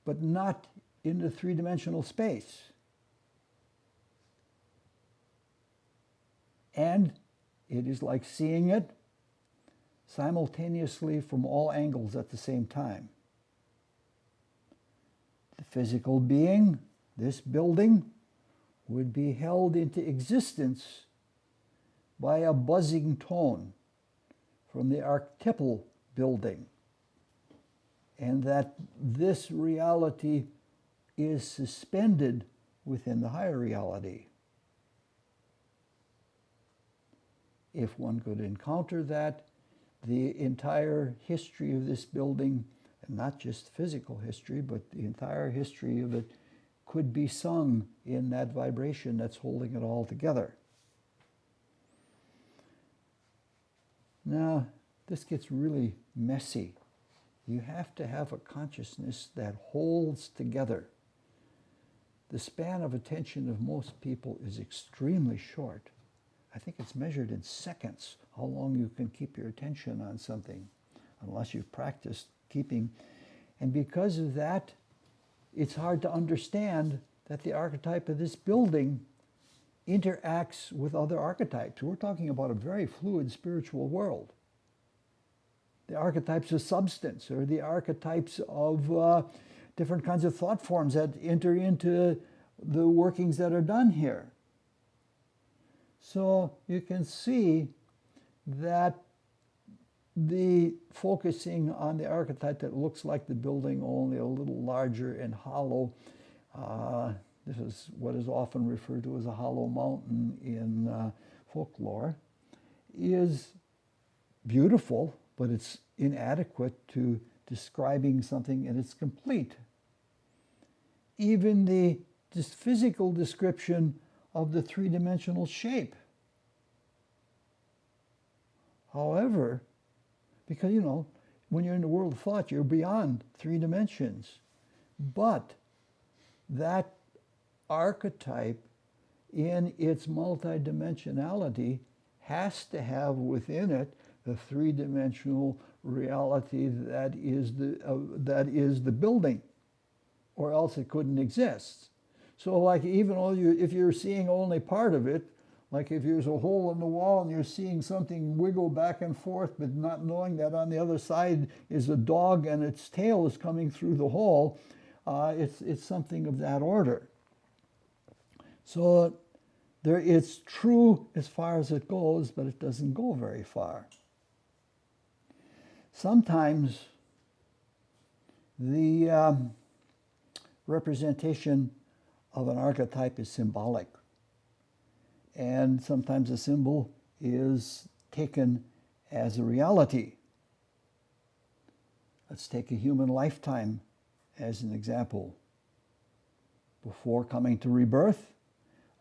but not in the three-dimensional space. And it is like seeing it simultaneously from all angles at the same time. The physical being, this building, would be held into existence by a buzzing tone from the archetypal building, and that this reality is suspended within the higher reality. If one could encounter that, the entire history of this building, and not just physical history, but the entire history of it, could be sung in that vibration that's holding it all together. Now, this gets really messy. You have to have a consciousness that holds together. The span of attention of most people is extremely short. I think it's measured in seconds, how long you can keep your attention on something, unless you've practiced keeping. And because of that, it's hard to understand that the archetype of this building interacts with other archetypes. We're talking about a very fluid spiritual world. The archetypes of substance, or the archetypes of different kinds of thought forms that enter into the workings that are done here. So you can see that the focusing on the archetype that looks like the building, only a little larger and hollow, this is what is often referred to as a hollow mountain in folklore, is beautiful, but it's inadequate to describing something in its complete. Even the just physical description of the three-dimensional shape. However, because, you know, when you're in the world of thought, you're beyond 3 dimensions. But that archetype, in its multidimensionality, has to have within it the 3-dimensional reality that is the building, or else it couldn't exist. So, like, even though if you're seeing only part of it, like if there's a hole in the wall and you're seeing something wiggle back and forth, but not knowing that on the other side is a dog and its tail is coming through the hole, it's something of that order. So it's true as far as it goes, but it doesn't go very far. Sometimes the representation of an archetype is symbolic, and sometimes a symbol is taken as a reality. Let's take a human lifetime as an example. Before coming to rebirth,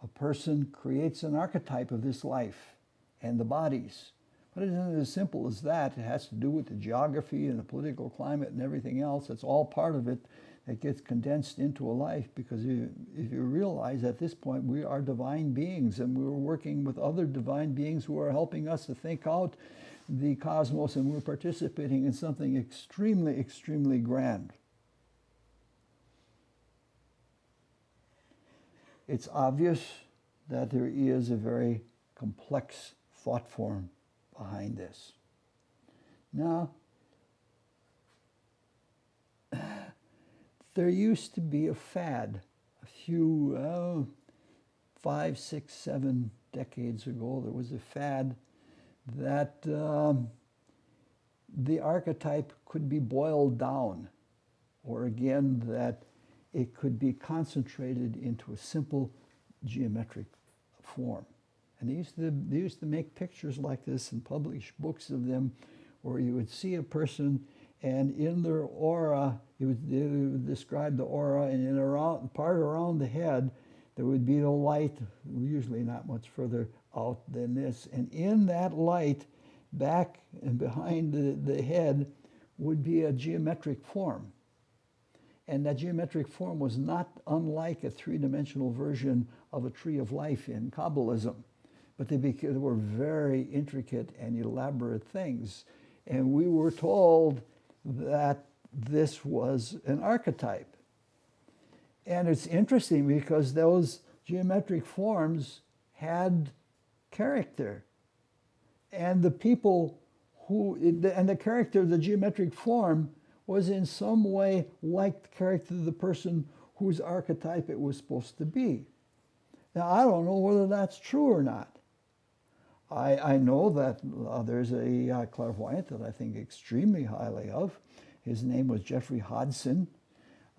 a person creates an archetype of this life and the bodies. But it isn't as simple as that. It has to do with the geography and the political climate and everything else. It's all part of it that gets condensed into a life, because if you realize at this point we are divine beings, and we're working with other divine beings who are helping us to think out the cosmos, and we're participating in something extremely, extremely grand. It's obvious that there is a very complex thought form behind this. Now, there used to be a fad a few, 5, 6, 7 decades ago. There was a fad that the archetype could be boiled down, or again, that it could be concentrated into a simple geometric form. And they used to make pictures like this and publish books of them, where you would see a person, and in their aura, they would describe the aura, and in part around the head, there would be the light, usually not much further out than this, and in that light, back and behind the head, would be a geometric form. And that geometric form was not unlike a three-dimensional version of a tree of life in Kabbalism, but they were very intricate and elaborate things. And we were told that this was an archetype. And it's interesting because those geometric forms had character. And the people and the character of the geometric form was in some way like the character of the person whose archetype it was supposed to be. Now, I don't know whether that's true or not. I know that there's a clairvoyant that I think extremely highly of. His name was Jeffrey Hodson.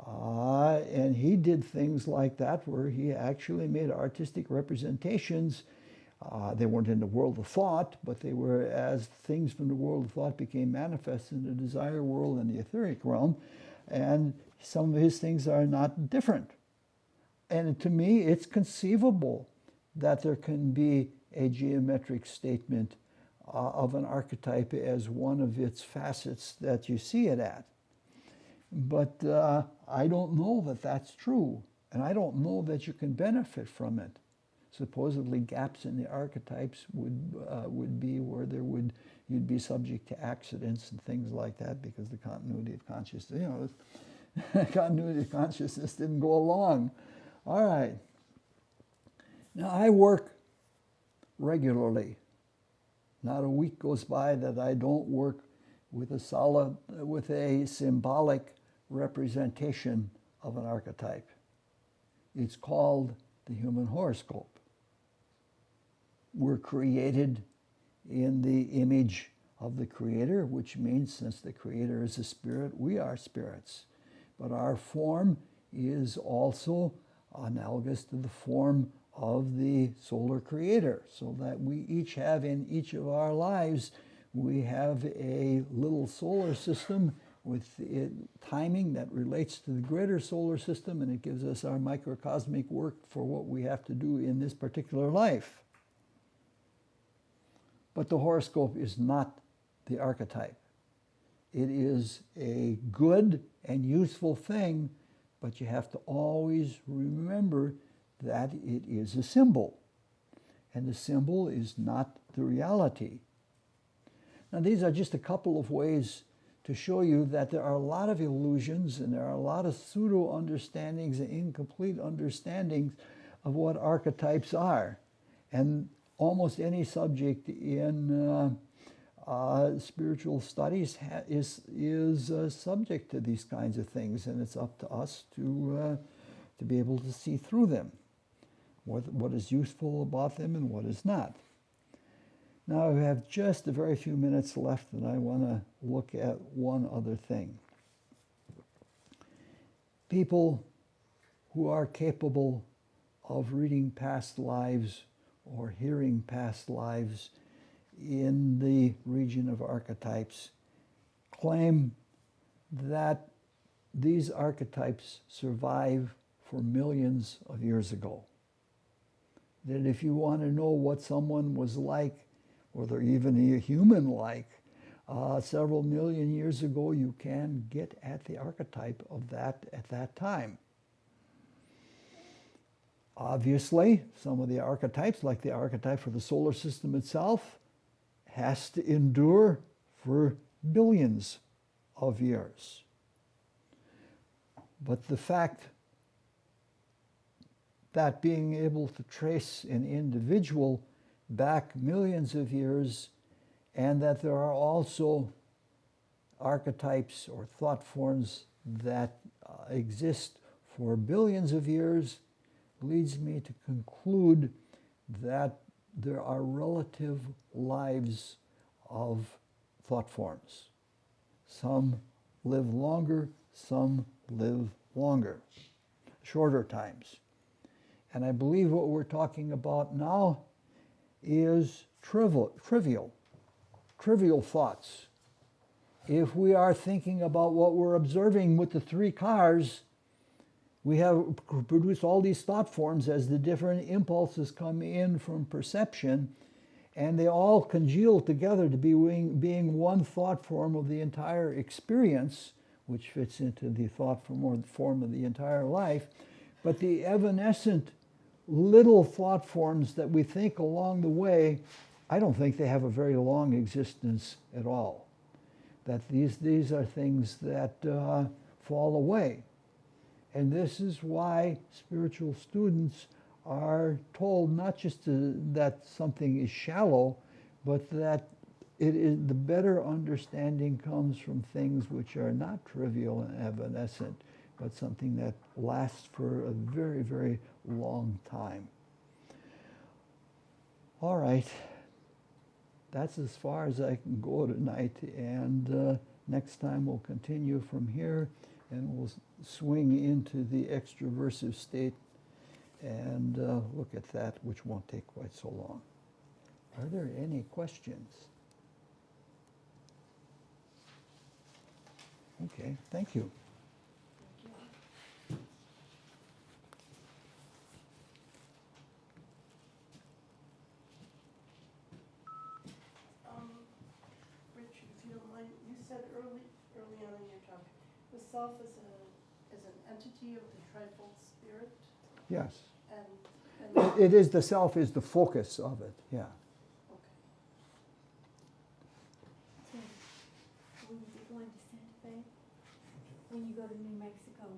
And he did things like that where he actually made artistic representations. They weren't in the world of thought, but they were as things from the world of thought became manifest in the desire world and the etheric realm. And some of his things are not different. And to me, it's conceivable that there can be a geometric statement of an archetype as one of its facets that you see it at. But I don't know that that's true, and I don't know that you can benefit from it. Supposedly gaps in the archetypes would be where you'd be subject to accidents and things like that because the continuity of consciousness, continuity of consciousness didn't go along. All right. Now I work regularly. Not a week goes by that I don't work with a symbolic representation of an archetype. It's called the human horoscope. We're created in the image of the Creator, which means since the Creator is a spirit, we are spirits. But our form is also analogous to the form of the solar creator, so that we each have in each of our lives, we have a little solar system with timing that relates to the greater solar system, and it gives us our microcosmic work for what we have to do in this particular life. But the horoscope is not the archetype. It is a good and useful thing, but you have to always remember that it is a symbol, and the symbol is not the reality. Now, these are just a couple of ways to show you that there are a lot of illusions and there are a lot of pseudo-understandings and incomplete understandings of what archetypes are. And almost any subject in spiritual studies is subject to these kinds of things, and it's up to us to be able to see through them, what is useful about them and what is not. Now I have just a very few minutes left, and I want to look at one other thing. People who are capable of reading past lives or hearing past lives in the region of archetypes claim that these archetypes survive for millions of years ago. That if you want to know what someone was like, or they're even a human like, several million years ago, you can get at the archetype of that at that time. Obviously, some of the archetypes, like the archetype for the solar system itself, has to endure for billions of years. But the fact that being able to trace an individual back millions of years, and that there are also archetypes or thought forms that exist for billions of years, leads me to conclude that there are relative lives of thought forms. Some live longer, some live longer, shorter times. And I believe what we're talking about now is trivial thoughts. If we are thinking about what we're observing with the three cars, We have produced all these thought forms as the different impulses come in from perception, and they all congeal together to being one thought form of the entire experience, which fits into the thought form of the entire life. But the evanescent little thought forms that we think along the way, I don't think they have a very long existence at all. That these are things that fall away. And this is why spiritual students are told not just that something is shallow, but that it is the better understanding comes from things which are not trivial and evanescent, but something that lasts for a very, very long time. All right. That's as far as I can go tonight, and next time we'll continue from here, and we'll swing into the extroversive state and look at that, which won't take quite so long. Are there any questions? Okay, thank you. Richard, if you don't mind, you said early on in your talk, the self is an entity of the trifold spirit. Yes. And It is, the self is the focus of it, yeah. okay. So, will you be going to Santa Fe when you go to New Mexico?